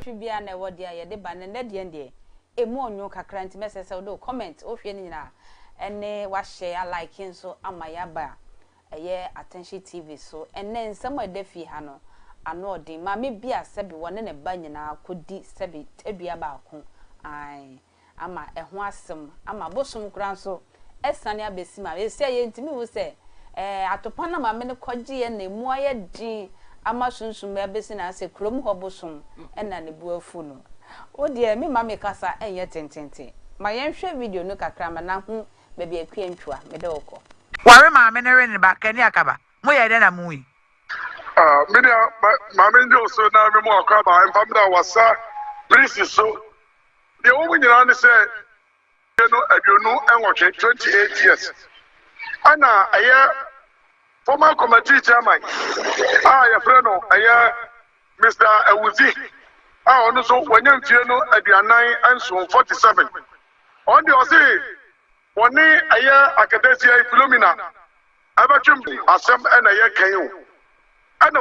nantwi bia na ewo dia ye de ba ne de de emu onyo kakra nti message say do comment o hwe ni nyina ene wa share like nso ama ya ba eye attention TV so ene nsem adafi ha no ano odi ma me bia sebi wone ne ba nyina akodi sebi tadua ba ko ai ama eho asem ama bosom kura nso esane abesi ma ese ye ntimi wo se atopa na ma me ne kogye ye na emu aye din ama sunsum abesi na ase krom ho bosom ena ne bu afu no o de me ma me kasa enye tentente ma ye hwe video no kakra ma na hu be be akua ntwa me de woko ware ma me ne re ne ba kani akaba mo ye de na mu yi many Mammy so now me more crab and family was priest so the woman you say you know and watching 28 years and a former committee chairman your friend Mr. Ewuzi so when you know at the 9 and so 47 on the say one academia Philomena abachum asem and a year can and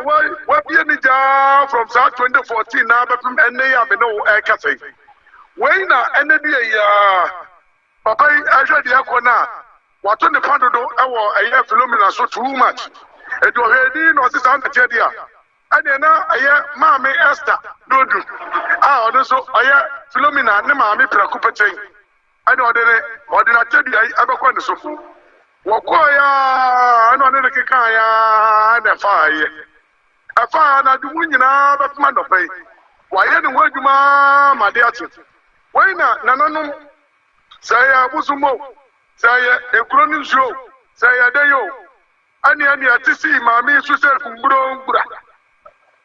what be any job from South 2014 now, but from any no cafe. When any Papa, I said the Aquana, what on the Pando, a year Philomena so too much. And you heard in was this under Jedia. And then a year, Mammy Esther, no do. Also a year Philomena, and Mammy Pracupating. I know that I tell you, I have a corner so full. Wakoya, I know the Kikaya, and a fire. Afa na du nyina batuma no pay waye ne wadwuma madeate waina nananum saya busumo saya ekuro ni nsuo saya dayo ani atisi maami su se kumburo ngura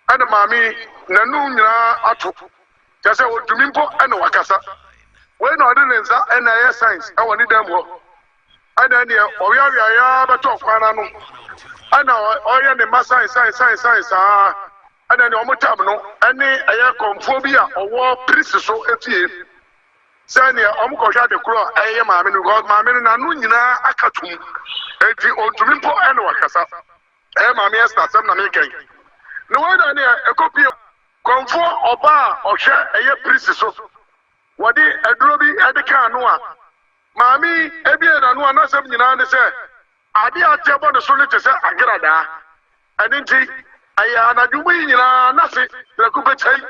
ana maami nanu nyina atu jase odumi mpo ana wakasa waina ode ne nza ana ya science awoni dem ho ana ne owiawia ya bato kwana no ana oya ne masa science ana ne omutam no ane aya konfobia owo priest so etie sane omukosha de kro aye maame no god maame na no nyina akatum enti ontumi mpo ene wakasa maame esta sem na meken no wada ne ekopi konfo oba ohwe aye priest so wodi aduro bi edeka no a maame ebie na no anasem nyina ne se ade atebo ne so ne tese agrada aninti aya na dwumu nyina nase rekube chai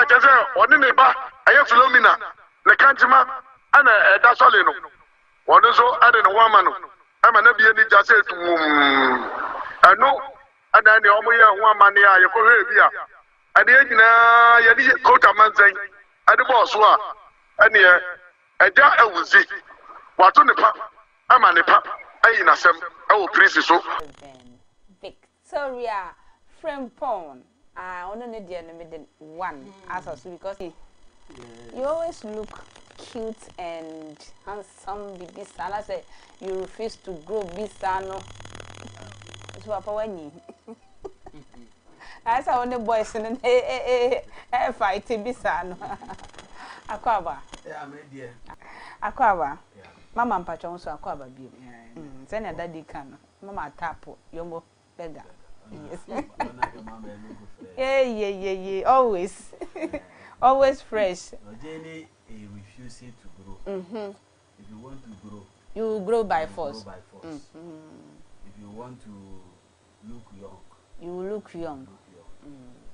tese oni ne ba aya Philomena ne kanjima ana eda sole no wonu so ade ne wama no ama na bie ni jase tum ano ada ne omo ye ho ama ne aye ko hwe bia ade nyina ye di kota manzan ade bo so a ane eja Ewuzi wato ne pa ama ne pa ayi na sem awo priest so Victoria Frimpong ono ne dia no me de one as also because you always look cute and handsome bibi sana say you refuse to grow bisano so papa wani I saw one boys in fight bisano akwaba me dear akwaba mama mpacho nso akwaba bi send your daddy can mama tap yomo beggar yes yeah always always fresh Jenny refusing to grow if you want to grow you will grow by force if you want to look young you will look young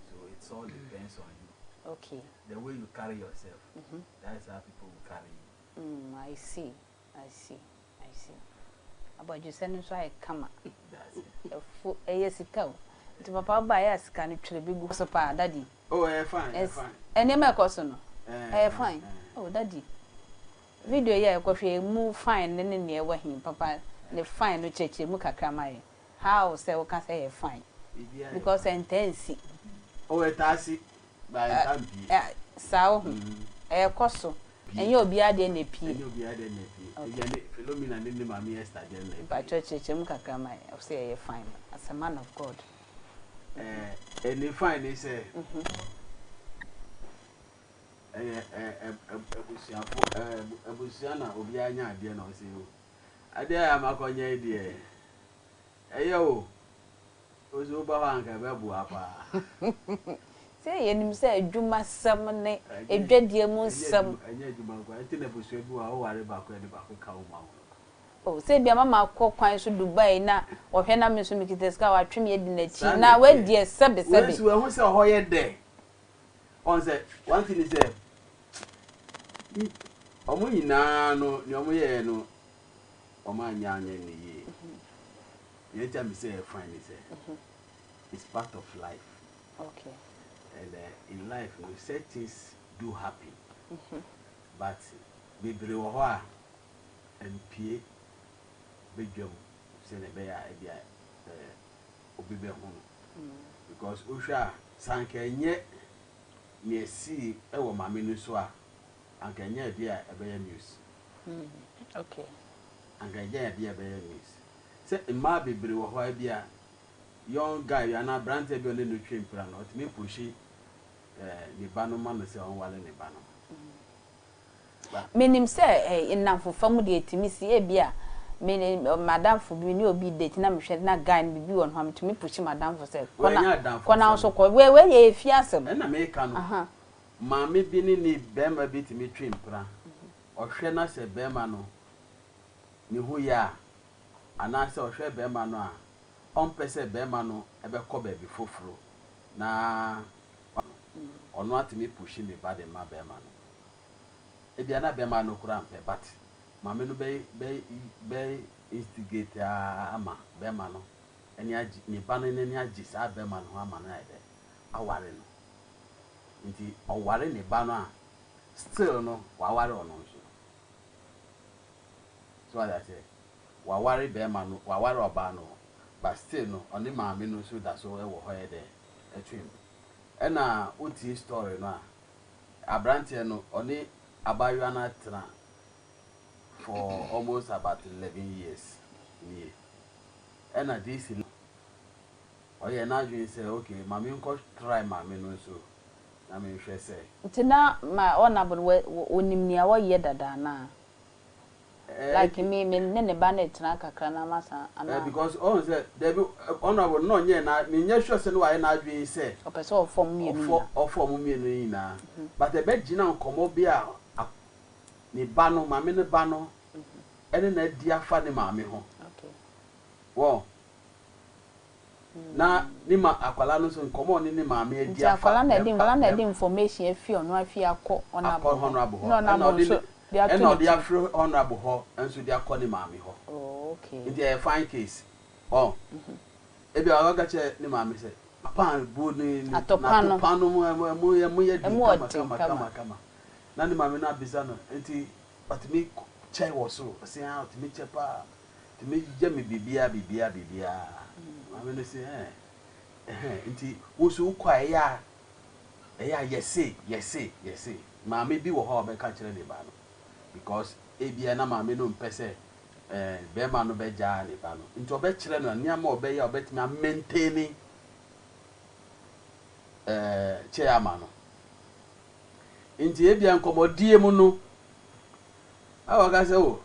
so it all depends on you okay the way you carry yourself that's how people will carry you I see about you sending so I come yesika nti papa ba ya sika no twere bi gu so pa daddy fine ene me koso no fine oh daddy video ya ekohwe mu fine ne ne e wahin papa ne fine no cheche mu kakra mai how say we can say fine because intense etasi by tampi sao koso enye obi ade na pie Philomena ne mama Esther den ba cheche mu kakra mai say fine as a man of God any fine is ebusiana obi anya ade na o se o ade ya makonye ide eyo ozo ba wanka be bu apa say yenim say adwuma sam ne edwadie mu sam anya adwuma kwa enti na bosu bi wa wo ware ba kwa de ba ka wo ma oh say bia mama akọ kwan so Dubai na ohwe na me so mikiteska wa twem ye di na chi na we die sebe we hu say ho ye de on say one thing is omo nyina no ni omo ye no omo anya anya ni ye you tell me say fine is it's part of life. Okay. And in life, we say things do happen. But we bring our and pay big job, send a bear idea, obibe home. Because Usha sanke nye me see ewo mami no so a anka nye bia e bear news. Okay. Anka nye bia bear news. Say ma be bring our bia young guy you are not branded be on the train plan not me pushi the bano man say on wale ne bano menim say innamfo famu de etimi si e bia me madam fo bi ni obi date na me hwe na guy ni bi won ho am timi pushi madam fo say kona so ko we ye fi asem na me ka no ma me bi ni bema bi timi train plan o hwe na se bema no ni hu ya ana se o hwe bema no a on pese bema no ebe ko be foforo na ono atimi pushi me bade ma bema no e bia na bema no kura ampe but mame no be instigate ama bema no eni agi ni ba no eni agi sa bema no ama na ebe aware no nti aware ni ba no a still no wa ware ono so that wa ware bema no wa ware oba no but still no oni maami no so da so e wo ho ye de etwim e na oti story no a abrante no oni abayua na tra for almost about 11 years ni e na this oye na ju say okay maami nko try maami no so na me hwe say ntina ma honorable onimni a wo ye dada na like me ne ba na tena kakra na masa ana because on say there be honorable no nye na me nye sure say no wa na adwen say opese o form me ni o form me ni na but e be gina nkomo bi a ni ba no mame ne ba no ene na di afa ne mame ho okay wo na ni ma akwala no so nkomo ni mame di afa akwala na di information afi ono afi akọ honorable no na mo so and no dia free honorable ho enso dia call ni maami ho oh okay it a fine case oh e bi aga che ni maami say papa bu ni atopano mu ye di kama na ni maami na bisa no enti atimi chai wo so say atimi chepa atimi je me bibia maami no say enti wo so kwa ya yesi maami bi wo ho be ka kire ni ba no because ebia na maame no mpese be ma no be ja ni ba no nti obe kire no nia ma obe ya obetimi maintain chairman no nti ebia nkomodie mu no awaga se o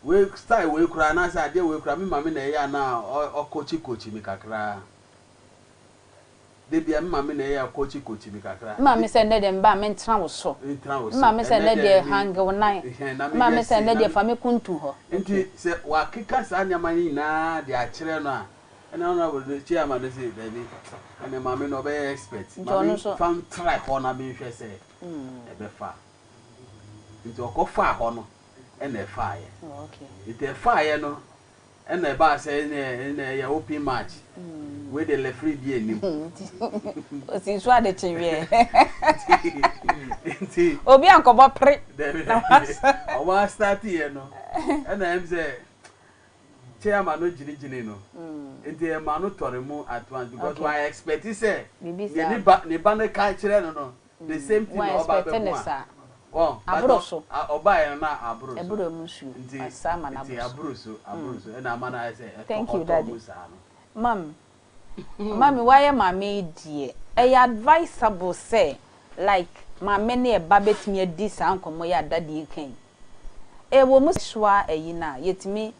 we style we kura na sa ade we kura mi maame na ya na okochi mi kakra de bia mama na ya kochi mi kakra mama se ne de mba me ntena wo so mama se ne de hang wo nan mama se ne de fa me kuntu ho nti se wa kika sa nyama ni na de a kire no a ena na wo de chia ma de se baby ene mama no be expert mama fan try ho na be hwe se e be fa nti okofa ho no ena fa ye okay nti fa ye no ena ba se ne ya open match we de le free bi enim o si so ade chiwe obi ankobo pre o wa start here no ena em say chairman no jini no enti e ma no tore mu advance because I expect say ni ba na ka kire no the same thing oba be mu oh abroso oba e na abroso ebro mu su asama na abroso ena ma na say thank you daddy Mami why mama die e advisable say like mama na e ba betimi adi sa nkomo ya daddy kan e wo mu swa eyi na yetimi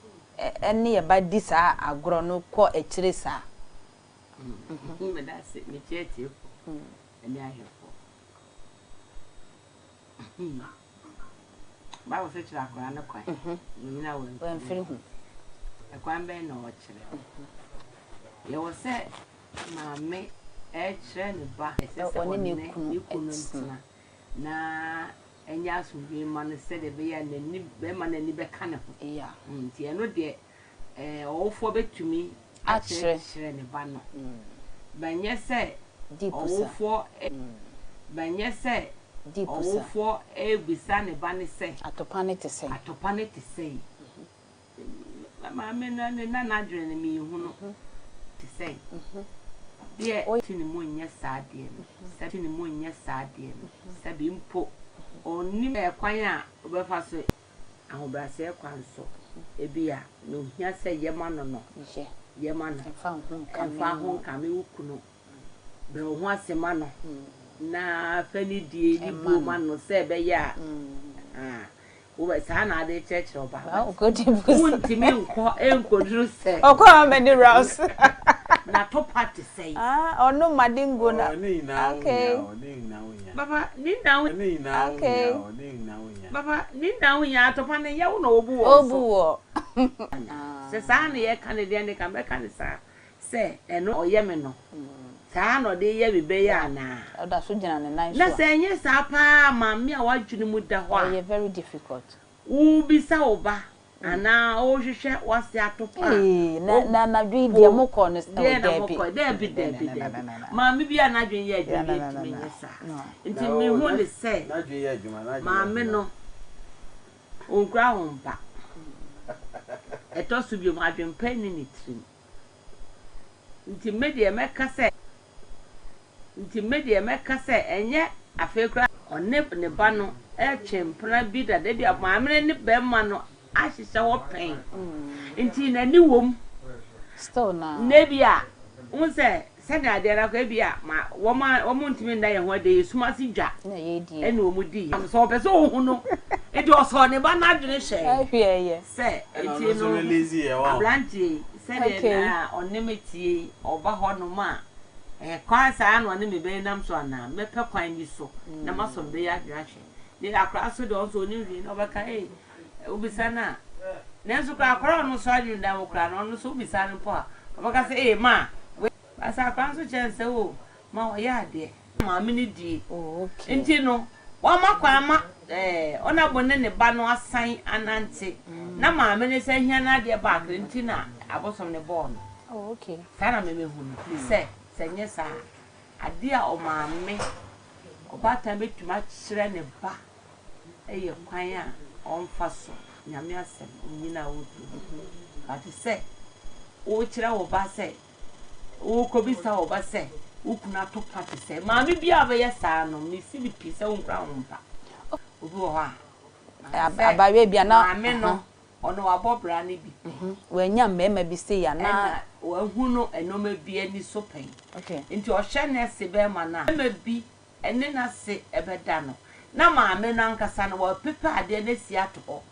ene e ba di sa agro no ko ekire sa me da se me cheti eni ahefo ba wo se kira akora na kwan nyina wo mfiri hu ekwan ben na o kire ye wo se maame kire ne ba se oni ne kunu ntina na enya asumdwe ma no se de be ya nani be ma nani be ka ne ho iya nti eno de owofo betumi a kire ne ba no banye se owofo banye se owofo ebisa ne ba ne se atopa ne te se maame na na adwene ne mi hu no te se de tini mo nya saade no se tini mo nya saade no se bi mpo oni kwan a obefa so ahobrase kwan so ebia no hia se yema no yema no fa ho kame wukuno be ho asema no na fani die ni bo ma no se be ya wo sa na ade church oba untimi enkoduru se okwa many rounds na to party say ono madingo na okay baba ni na okay baba ni na unya to pa ne yawo na obu wo se sa na ye kan de ne kan be kan sa se eno oyeme no sa no de ye bebe ya na oda so gina ne nan so na se nye sa pa mamme a wadwune mu da ho a very difficult u bisa oba ana o hwehwe wase atopa na dwi dia moko no debi maame bia na dwen ye adwene timi nyesa nti me hu le se na dwen ye adwuma na maame no onkra hompa eto su bi ma dwen pa ni trim nti media meka se enye afekra onne ne ba no chempra bi da de bia maame ne be ma no ahihye wo pen nti na ni wom still na nebia unse sɛde ade na kwa bia ma wo ntimi nda ye ho de suma si dwa na ye di ene wo mu di am so pese wo hu no edi oso ne ba na adwene hye ahwe se enti no ablanti sɛde na onemetie oba ho no ma kwan sa na one me be nam so ana mepe kwan ni so na maso be ya adwene hye de akra so de onso ni wi na obaka ubisa na nenso kwa akra no so adwene da wo kra no so ubisa no po a obaka se ma asa kwanso chense wo ma wo ya de ma me ni die okay enti no wa makwa ma ona bonne ne ba no asan anante na ma me ne se hia na de ba akra enti na abosom ne bo no okay sana me hu no se nye sa ade a o ma me obata betuma kire ne ba eye kwan a onfa so nyame asem nyina wo tu ati se o kire wo ba se o ko bi sa wo ba se o kuna to party se ma me bia ba ye sa no mi si bi pi se wo nkra wo mpa obi wo ha abawe bia na me no ono wa bobra ne bi wanya mmema bi se ya na wa hu no enoma bi ani so pen okay nti o hye na se be ma na ma bi ene na se ebeda no na maame no ankasa no wa pepa ade na si ato ho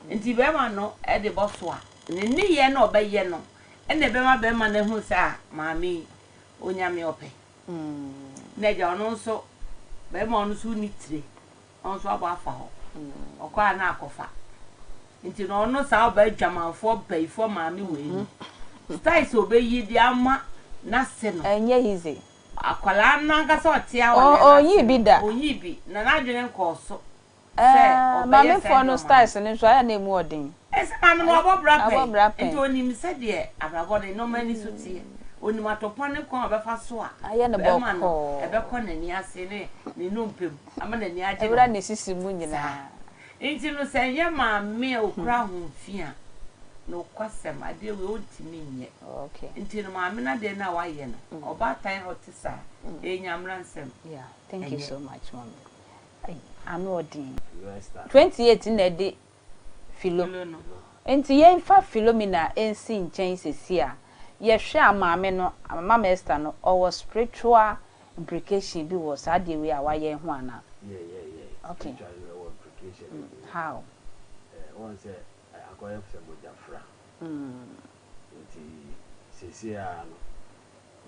nti be ma no e de boso a ne ye na obeye no ene be ma na hu sa maame onyame ope na ja ono nso be ma ono so ni tire ono so aba afa ho okwa na akofa nti no ono sa oba adwamanfo baifo maame we style obeyi di ama na se no enye easy akwala nanga so tia o yi bi da oyi bi na adwene nko so maame for no styles ni so aya na emu odin ese maame no abobra pe nti onim se de abrabo de no mani so tie onim atopon ne kon obefa so a aya na bokko ebekọ na ni ase ne nompem ama na ni age ebra ne sisi mu nyina nti no se ye maame okura ho fia no kwasem ade we ontimi nye okay nti no maame na de na wa ye no oba tan hotisa enyamra nsem yeah thank you so much mom I'm odin 28 na de filo nti ye fa Philomena ensi nchen sesi a ye hwe amaame no mama Esther no owo spiritual implication bi was ade we a wa ye ho ana yeah okay how one say akoye se mojafra nti sesi a no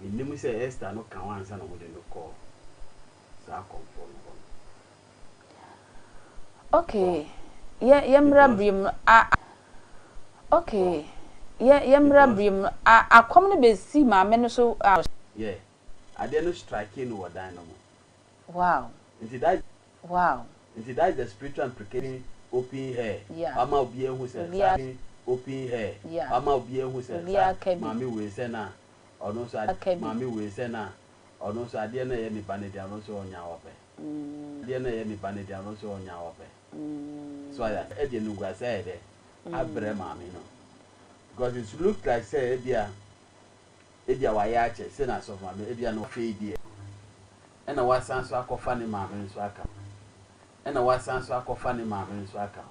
enimu se Esther no kan wansa na mo de no call sa comfort. Okay. Yemra brim okay. Yemra brim akom no be si ma me no so yeah. I didn't strike in what dynamo. Wow. Into that the spiritual implication open hair. Yeah. Ama obi who said open hair. Yeah. Ama obi who said Mami we say na or no so Mami we say na or no so adie na ye ni banedi ano so onya ope. Adie na ye ni banedi ano so onya ope. So I e no gwa say de abre Mami no. Because it look like say ebia wa ya che say na so Mami ebia no fe die. Ena wasan so akofa ni Mami so aka. Ena wasan so akofa ni Mami so aka.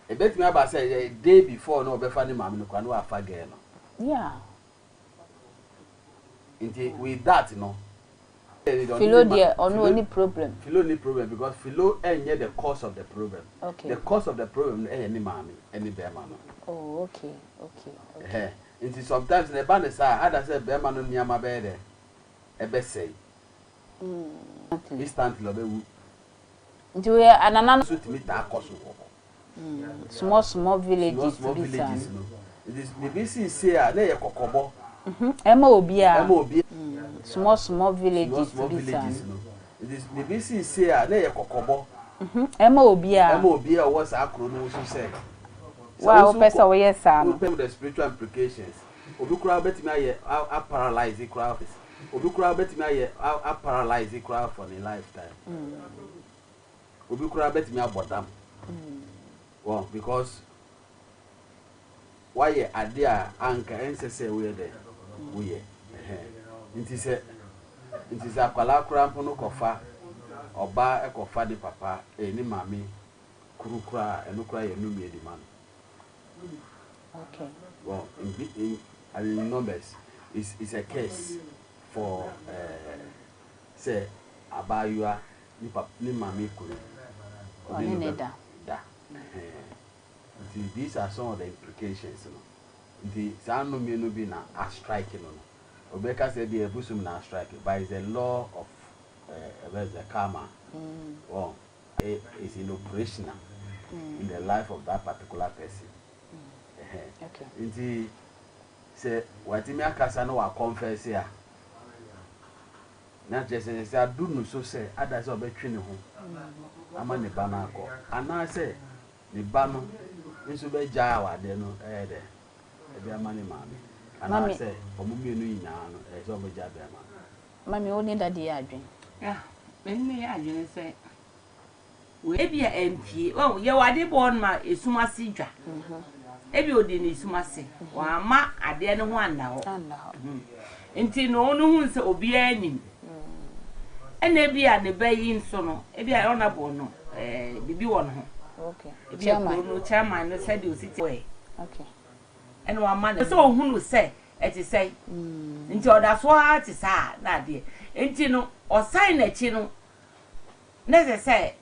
E bet me aba say day before no obefa ni Mami no kwa no afa girl no. Yeah. With that, no. Philo there or no any problem. Philo any problem because Philo ain't the cause of the problem. Okay. The cause of the problem ain't any mommy, any bear man. Oh, okay. Until sometimes the band is I say bear man near my bed. A best say. Instantly, Do we another suit me that cause small villages. Small villages, no. It is BBC say I lay a cocobo. Emma Obia. Small villages. No. It is BBC say I lay a cocobo. Emma Obia was a chrono say. Wow, person, yes, sir. The spiritual implications. Obukura bet me a paralyze the crowd. Obukura bet me a paralyze the crowd for the lifetime. Obukura bet me a bottom. Well, because why ye idea anchor and say we there. We it is a kwalakura no kofa oba e kofa de papa eni mami kurukura enukura ye no me di man. Okay. Well, in numbers is a case for say abayua ni mami kuru. These are some of the implications. The Sano may not be a striking. Obeka said the Busum na striking, but it's a law of the karma. Well, it's in operation in the life of that particular person. Okay. Indeed, say what you make us know confess here. Not just say I do no so say others are between home. I'm on the banako. And I say the banner is to be jawa de no there. Ebi amani mami. And I say omumi enu ina no e so be jabe ma. Mami oni daddy adwen. Yeah. Me ya adwen say we ebi a MP. Oh, ye wade born ma esumasi dwa. Ebi odi ni esumasi. Wa ma ade ne ho anda ho. Enti no onu hu se obi anim. Ena ebi a ne bayi nso no, ebi a honorable no, bibi won ho. Okay. Ebi a chairman no said you sit way. Okay. And one man so who say it is say into that's what is na de enti no o sign na chi no na say